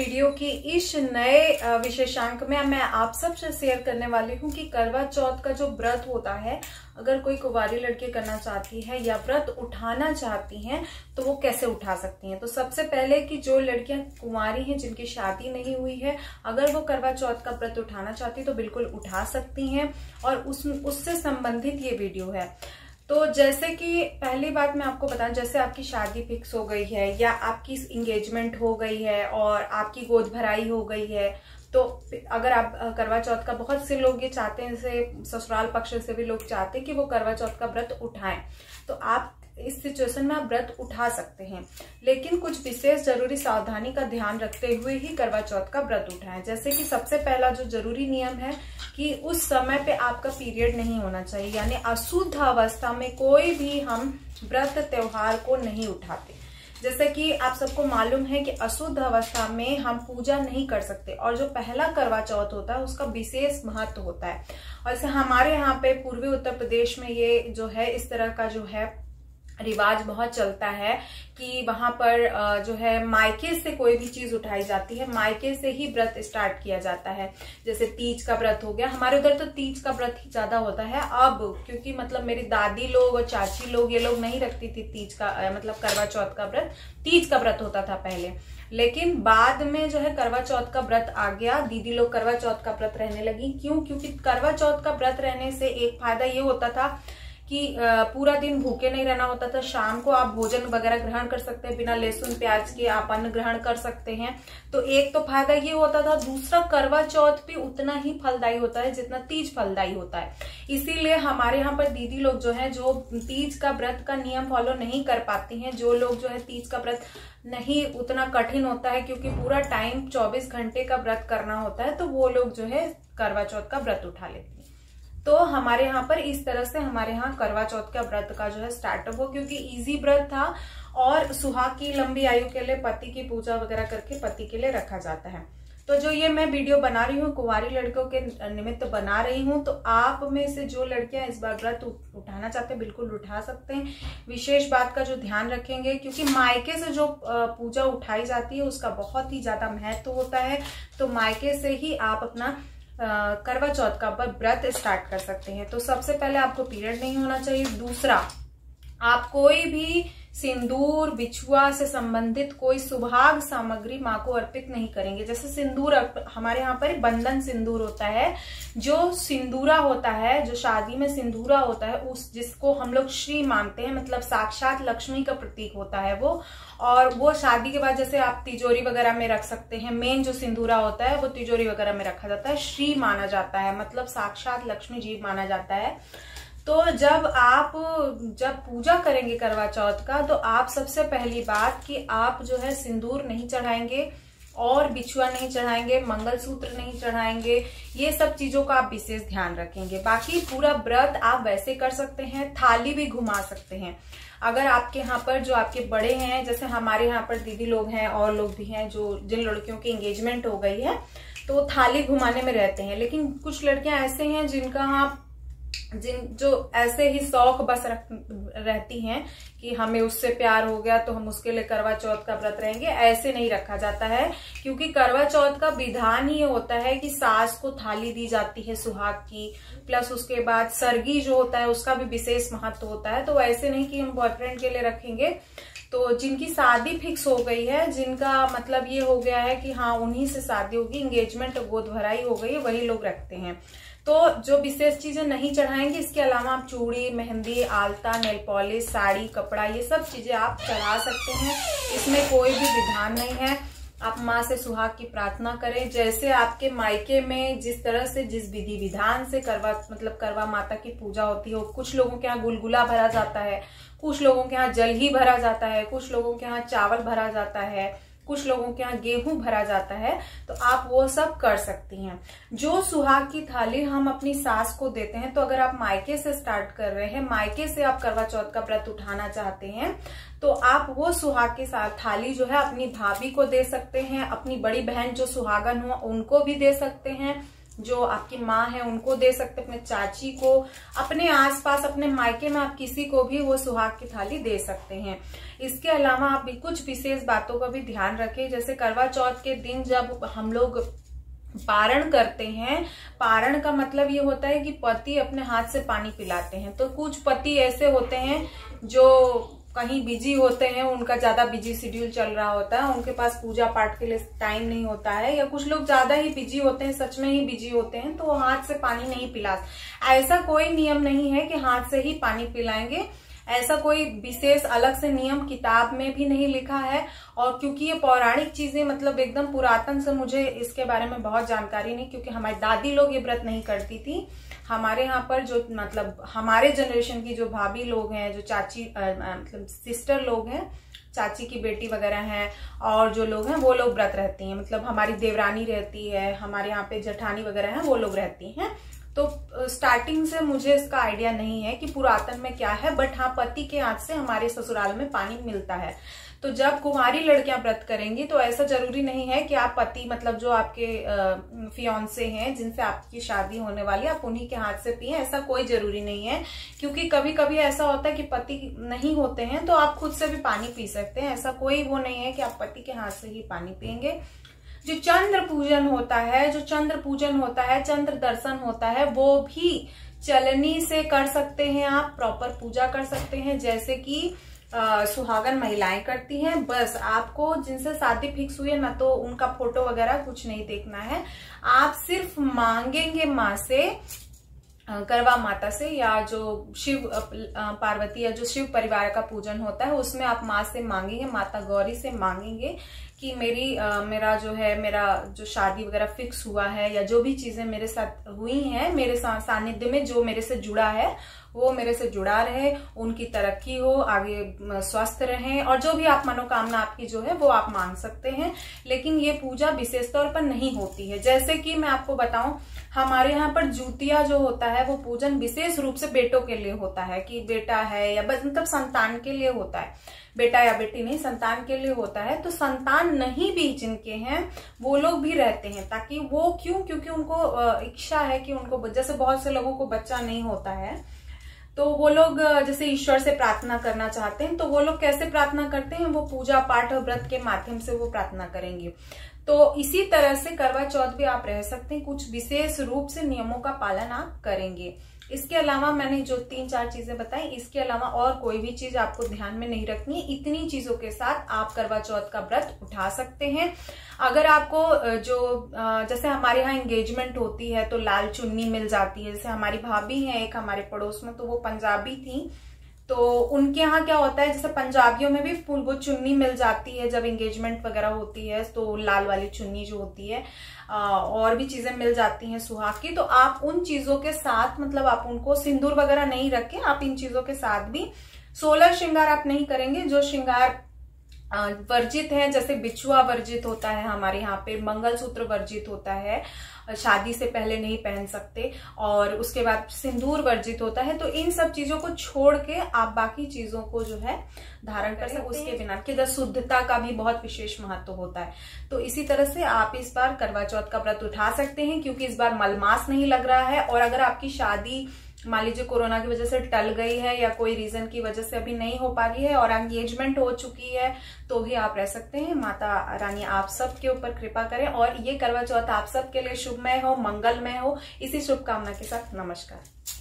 Video की इस नए विशेषांक में मैं आप सबसे शेयर करने वाली हूँ कि करवा चौथ का जो व्रत होता है, अगर कोई कुंवारी लड़की करना चाहती है या व्रत उठाना चाहती हैं तो वो कैसे उठा सकती हैं। तो सबसे पहले कि जो लड़कियां कुंवारी हैं, जिनकी शादी नहीं हुई है, अगर वो करवा चौथ का व्रत उठाना चाहती तो बिल्कुल उठा सकती हैं और उससे संबंधित ये वीडियो है। तो जैसे कि पहली बात मैं आपको बताऊं, जैसे आपकी शादी फिक्स हो गई है या आपकी इंगेजमेंट हो गई है और आपकी गोद भराई हो गई है, तो अगर आप करवा चौथ का, बहुत से लोग ये चाहते हैं, जैसे ससुराल पक्ष से भी लोग चाहते हैं कि वो करवा चौथ का व्रत उठाएं, तो आप इस सिचुएशन में आप व्रत उठा सकते हैं, लेकिन कुछ विशेष जरूरी सावधानी का ध्यान रखते हुए ही करवा चौथ का व्रत उठाएं। जैसे कि सबसे पहला जो जरूरी नियम है कि उस समय पे आपका पीरियड नहीं होना चाहिए, यानी अशुद्ध अवस्था में कोई भी हम व्रत त्योहार को नहीं उठाते। जैसे कि आप सबको मालूम है कि अशुद्ध अवस्था में हम पूजा नहीं कर सकते, और जो पहला करवा चौथ होता है उसका विशेष महत्व होता है। और जैसे हमारे यहाँ पे पूर्वी उत्तर प्रदेश में ये जो है, इस तरह का जो है रिवाज बहुत चलता है कि वहां पर जो है मायके से कोई भी चीज उठाई जाती है, मायके से ही व्रत स्टार्ट किया जाता है। जैसे तीज का व्रत हो गया, हमारे उधर तो तीज का व्रत ही ज्यादा होता है अब, क्योंकि मतलब मेरी दादी लोग और चाची लोग, ये लोग नहीं रखती थी तीज का, मतलब करवा चौथ का व्रत। तीज का व्रत होता था पहले, लेकिन बाद में जो है करवा चौथ का व्रत आ गया, दीदी लोग करवा चौथ का व्रत रहने लगी। क्यों? क्योंकि करवा चौथ का व्रत रहने से एक फायदा ये होता था कि पूरा दिन भूखे नहीं रहना होता था, शाम को आप भोजन वगैरह ग्रहण कर सकते हैं, बिना लहसुन प्याज के आप अन्न ग्रहण कर सकते हैं। तो एक तो फायदा ये होता था, दूसरा करवा चौथ भी उतना ही फलदायी होता है जितना तीज फलदायी होता है। इसीलिए हमारे यहाँ पर दीदी लोग जो है, जो तीज का व्रत का नियम फॉलो नहीं कर पाती हैं, जो लोग जो है तीज का व्रत नहीं, उतना कठिन होता है क्योंकि पूरा टाइम 24 घंटे का व्रत करना होता है, तो वो लोग जो है करवा चौथ का व्रत उठा लेते हैं। तो हमारे यहाँ पर इस तरह से हमारे यहाँ करवा चौथ का व्रत का जो है स्टार्टअप हो, क्योंकि इजी व्रत था और सुहाग की लंबी आयु के लिए पति की पूजा वगैरह करके पति के लिए रखा जाता है। तो जो ये मैं वीडियो बना रही हूँ, कुंवारी लड़कियों के निमित्त बना रही हूँ, तो आप में से जो लड़कियां इस बार व्रत उठाना चाहते हैं बिल्कुल उठा सकते हैं। विशेष बात का जो ध्यान रखेंगे, क्योंकि मायके से जो पूजा उठाई जाती है उसका बहुत ही ज्यादा महत्व होता है, तो मायके से ही आप अपना करवा चौथ का व्रत स्टार्ट कर सकते हैं। तो सबसे पहले आपको पीरियड नहीं होना चाहिए। दूसरा, आप कोई भी सिंदूर, बिछुआ से संबंधित कोई सुहाग सामग्री माँ को अर्पित नहीं करेंगे। जैसे सिंदूर, हमारे यहाँ पर बंधन सिंदूर होता है, जो सिंदूरा होता है, जो शादी में सिंदूरा होता है, उस जिसको हम लोग श्री मानते हैं, मतलब साक्षात लक्ष्मी का प्रतीक होता है वो। और वो शादी के बाद जैसे आप तिजोरी वगैरह में रख सकते हैं, मेन जो सिंदूरा होता है वो तिजोरी वगैरह में रखा जाता है, श्री माना जाता है, मतलब साक्षात लक्ष्मी जी माना जाता है। तो जब पूजा करेंगे करवा चौथ का, तो आप सबसे पहली बात कि आप जो है सिंदूर नहीं चढ़ाएंगे और बिछुआ नहीं चढ़ाएंगे, मंगलसूत्र नहीं चढ़ाएंगे, ये सब चीजों का आप विशेष ध्यान रखेंगे। बाकी पूरा व्रत आप वैसे कर सकते हैं, थाली भी घुमा सकते हैं। अगर आपके यहाँ पर जो आपके बड़े हैं, जैसे हमारे यहाँ पर दीदी लोग हैं और लोग भी हैं, जो जिन लड़कियों की एंगेजमेंट हो गई है तो वो थाली घुमाने में रहते हैं, लेकिन कुछ लड़कियां ऐसे हैं जिनका जो ऐसे ही शौक बस रहती हैं कि हमें उससे प्यार हो गया तो हम उसके लिए करवा चौथ का व्रत रहेंगे, ऐसे नहीं रखा जाता है। क्योंकि करवा चौथ का विधान ही होता है कि सास को थाली दी जाती है सुहाग की, प्लस उसके बाद सरगी जो होता है उसका भी विशेष महत्व होता है। तो ऐसे नहीं कि हम बॉयफ्रेंड के लिए रखेंगे। तो जिनकी शादी फिक्स हो गई है, जिनका मतलब ये हो गया है कि हाँ उन्हीं से शादी होगी, एंगेजमेंट गोद भराई हो गई है, वही लोग रखते हैं। तो जो विशेष चीजें नहीं चढ़ाएंगे, इसके अलावा आप चूड़ी, मेहंदी, आलता, नेल पॉलिश, साड़ी, कपड़ा, ये सब चीजें आप चढ़ा सकते हैं। इसमें कोई भी विधान नहीं है। आप माँ से सुहाग की प्रार्थना करें, जैसे आपके मायके में जिस तरह से, जिस विधि विधान से करवा माता की पूजा होती है। कुछ लोगों के यहाँ गुलगुला भरा जाता है, कुछ लोगों के यहाँ जल ही भरा जाता है, कुछ लोगों के यहाँ चावल भरा जाता है, कुछ लोगों के यहाँ गेहूं भरा जाता है, तो आप वो सब कर सकती हैं। जो सुहाग की थाली हम अपनी सास को देते हैं, तो अगर आप मायके से स्टार्ट कर रहे हैं, मायके से आप करवा चौथ का व्रत उठाना चाहते हैं, तो आप वो सुहाग की थाली जो है अपनी भाभी को दे सकते हैं, अपनी बड़ी बहन जो सुहागन हो उनको भी दे सकते हैं, जो आपकी माँ है उनको दे सकते, अपने चाची को, अपने आसपास अपने मायके में आप किसी को भी वो सुहाग की थाली दे सकते हैं। इसके अलावा आप भी कुछ विशेष बातों का भी ध्यान रखें। जैसे करवा चौथ के दिन जब हम लोग पारण करते हैं, पारण का मतलब ये होता है कि पति अपने हाथ से पानी पिलाते हैं। तो कुछ पति ऐसे होते हैं जो कहीं बिजी होते हैं, उनका ज्यादा बिजी शेड्यूल चल रहा होता है, उनके पास पूजा पाठ के लिए टाइम नहीं होता है, या कुछ लोग ज्यादा ही बिजी होते हैं, सच में ही बिजी होते हैं, तो वो हाथ से पानी नहीं पिला। ऐसा कोई नियम नहीं है कि हाथ से ही पानी पिलाएंगे, ऐसा कोई विशेष अलग से नियम किताब में भी नहीं लिखा है। और क्योंकि ये पौराणिक चीजें मतलब एकदम पुरातन से मुझे इसके बारे में बहुत जानकारी नहीं, क्योंकि हमारी दादी लोग ये व्रत नहीं करती थी। हमारे यहाँ पर जो मतलब हमारे जनरेशन की जो भाभी लोग हैं, जो चाची मतलब सिस्टर लोग हैं, चाची की बेटी वगैरह हैं, और जो लोग हैं वो लोग व्रत रहती हैं। मतलब हमारी देवरानी रहती है, हमारे यहाँ पे जेठानी वगैरह हैं, वो लोग रहती हैं। तो स्टार्टिंग से मुझे इसका आइडिया नहीं है कि पुरातन में क्या है, बट हाँ पति के हाथ से हमारे ससुराल में पानी मिलता है। तो जब कुंवारी लड़कियां व्रत करेंगी तो ऐसा जरूरी नहीं है कि आप पति मतलब जो आपके फियांसे हैं, जिनसे आपकी शादी होने वाली है, आप उन्हीं के हाथ से पिए, ऐसा कोई जरूरी नहीं है। क्योंकि कभी कभी ऐसा होता है कि पति नहीं होते हैं तो आप खुद से भी पानी पी सकते हैं। ऐसा कोई वो नहीं है कि आप पति के हाथ से ही पानी पियेंगे। जो चंद्र पूजन होता है, चंद्र दर्शन होता है, वो भी चलनी से कर सकते हैं, आप प्रॉपर पूजा कर सकते हैं जैसे कि सुहागन महिलाएं करती हैं। बस आपको जिनसे शादी फिक्स हुई है ना, तो उनका फोटो वगैरह कुछ नहीं देखना है, आप सिर्फ मांगेंगे माँ से, करवा माता से, या जो शिव पार्वती या जो शिव परिवार का पूजन होता है उसमें आप माँ से मांगेंगे, माता गौरी से मांगेंगे कि मेरा जो शादी वगैरह फिक्स हुआ है, या जो भी चीजें मेरे साथ हुई हैं, मेरे सानिध्य में जो मेरे से जुड़ा है वो मेरे से जुड़ा रहे, उनकी तरक्की हो, आगे स्वस्थ रहें, और जो भी आप मनोकामना आपकी जो है वो आप मांग सकते हैं। लेकिन ये पूजा विशेष तौर पर नहीं होती है। जैसे कि मैं आपको बताऊं, हमारे यहाँ पर जूतिया जो होता है वो पूजन विशेष रूप से बेटों के लिए होता है, कि बेटा है या मतलब संतान के लिए होता है, बेटा या बेटी नहीं, संतान के लिए होता है। तो संतान नहीं भी जिनके हैं वो लोग भी रहते हैं, ताकि वो क्योंकि उनको इच्छा है कि उनको, जैसे बहुत से लोगों को बच्चा नहीं होता है, तो वो लोग जैसे ईश्वर से प्रार्थना करना चाहते हैं, तो वो लोग कैसे प्रार्थना करते हैं, वो पूजा पाठ और व्रत के माध्यम से वो प्रार्थना करेंगे। तो इसी तरह से करवा चौथ भी आप रह सकते हैं, कुछ विशेष रूप से नियमों का पालन आप करेंगे। इसके अलावा मैंने जो 3-4 चीजें बताई, इसके अलावा और कोई भी चीज आपको ध्यान में नहीं रखनी है। इतनी चीजों के साथ आप करवा चौथ का व्रत उठा सकते हैं। अगर आपको जैसे हमारे यहाँ एंगेजमेंट होती है तो लाल चुन्नी मिल जाती है। जैसे हमारी भाभी है एक हमारे पड़ोस में, तो वो पंजाबी थी, तो उनके यहाँ क्या होता है, जैसे पंजाबियों में भी वो चुन्नी मिल जाती है जब एंगेजमेंट वगैरह होती है, तो लाल वाली चुन्नी जो होती है, और भी चीजें मिल जाती हैं सुहाग की। तो आप उन चीजों के साथ मतलब आप उनको सिंदूर वगैरह नहीं रखें, आप इन चीजों के साथ भी 16 श्रृंगार आप नहीं करेंगे। जो श्रृंगार वर्जित है, जैसे बिछुआ वर्जित होता है हमारे यहाँ पे, मंगलसूत्र वर्जित होता है, शादी से पहले नहीं पहन सकते, और उसके बाद सिंदूर वर्जित होता है। तो इन सब चीजों को छोड़ के आप बाकी चीजों को जो है धारण कर सकते हैं। उसके बिना कि शुद्धता का भी बहुत विशेष महत्व होता है। तो इसी तरह से आप इस बार करवा चौथ का व्रत उठा सकते हैं, क्योंकि इस बार मलमास नहीं लग रहा है। और अगर आपकी शादी मान लीजिए कोरोना की वजह से टल गई है, या कोई रीजन की वजह से अभी नहीं हो पा रही है, और एंगेजमेंट हो चुकी है, तो भी आप रह सकते हैं। माता रानी आप सबके ऊपर कृपा करें, और ये करवा चौथ आप सबके लिए शुभमय हो, मंगलमय हो। इसी शुभकामना के साथ नमस्कार।